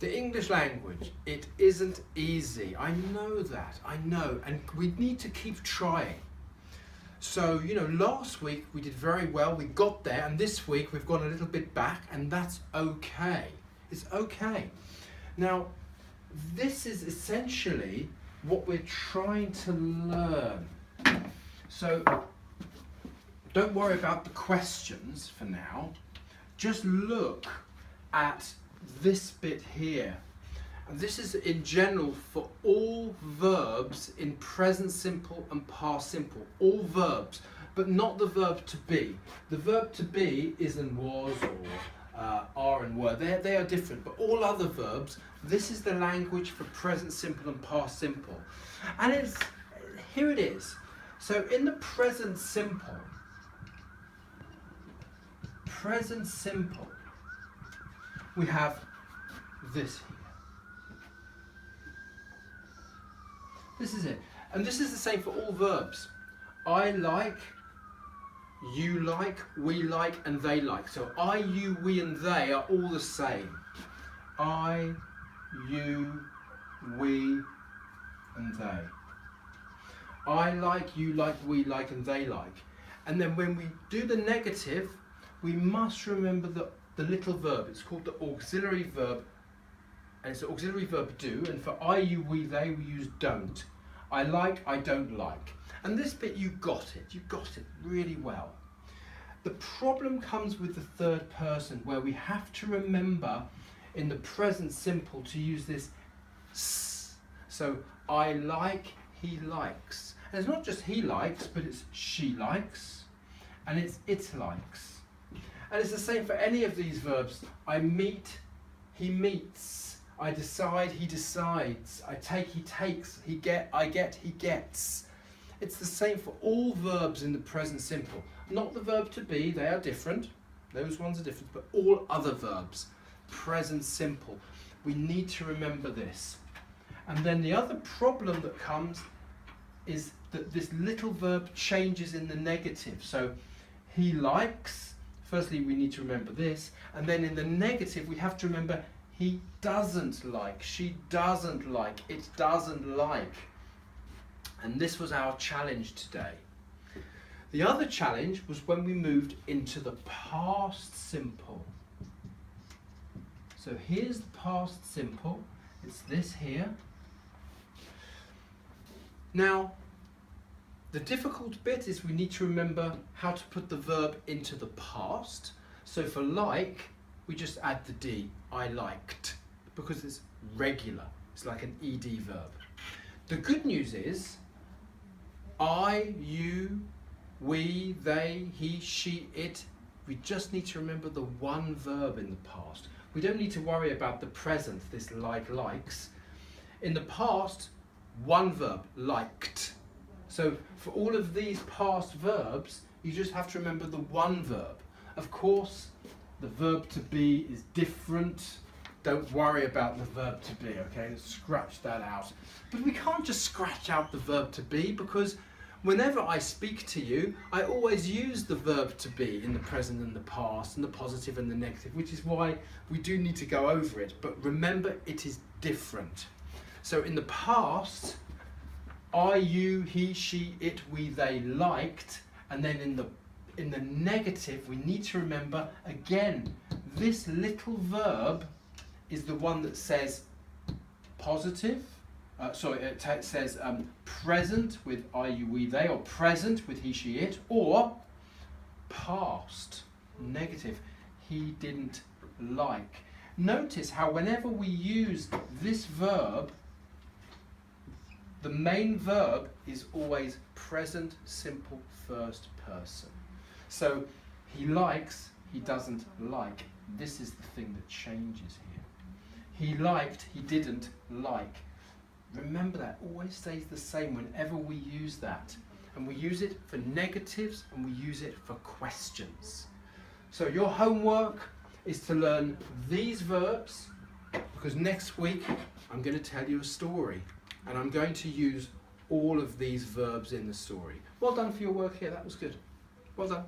The English language, it isn't easy. I know that, I know, and we need to keep trying. So, you know, last week we did very well, we got there, and this week we've gone a little bit back, and that's okay. It's okay. Now, this is essentially what we're trying to learn. So, don't worry about the questions for now. Just look at this bit here. And this is in general for all verbs in present simple and past simple. All verbs, but not the verb to be. The verb to be is and was or are and were. They are different, but all other verbs, this is the language for present simple and past simple. And here it is. So in the present simple, we have this here. This is it. And this is the same for all verbs. I like, you like, we like, and they like. So I, you, we, and they are all the same. I, you, we, and they. I like, you like, we like, and they like. And then when we do the negative, we must remember the little verb. It's called the auxiliary verb. And it's the auxiliary verb do. And for I, you, we, they, we use don't. I like, I don't like. And this bit, you got it. You got it really well. The problem comes with the third person, where we have to remember in the present simple to use this s. So I like, he likes. And it's not just he likes, but it's she likes, and it's it likes. And it's the same for any of these verbs. I meet, he meets. I decide, he decides. I take, he takes. I get, he gets. It's the same for all verbs in the present simple. Not the verb to be, they are different. Those ones are different, but all other verbs, present simple. We need to remember this. And then the other problem that comes is that this little verb changes in the negative. So he likes. Firstly, we need to remember this, and then in the negative, we have to remember he doesn't like, she doesn't like, it doesn't like. And this was our challenge today. The other challenge was when we moved into the past simple. So here's the past simple, it's this here. Now, the difficult bit is we need to remember how to put the verb into the past. So for like, we just add the D, I liked, because it's regular. It's like an ED verb. The good news is, I, you, we, they, he, she, it, we just need to remember the one verb in the past. We don't need to worry about the present, this like, likes. In the past, one verb, liked. So for all of these past verbs, you just have to remember the one verb. Of course, the verb to be is different. Don't worry about the verb to be, okay? Let's scratch that out. But we can't just scratch out the verb to be, because whenever I speak to you, I always use the verb to be in the present and the past, and the positive and the negative, which is why we do need to go over it. But remember, it is different. So in the past, I, you, he, she, it, we, they liked, and then in the negative we need to remember again this little verb is the one that says positive. It says present with I, you, we, they, or present with he, she, it, or past negative he didn't like. Notice how whenever we use this verb, the main verb is always present simple first person. So he likes, he doesn't like. This is the thing that changes here. He liked, he didn't like. Remember that, always stays the same whenever we use that. And we use it for negatives and we use it for questions. So your homework is to learn these verbs, because next week I'm going to tell you a story. And I'm going to use all of these verbs in the story. Well done for your work here, that was good. Well done.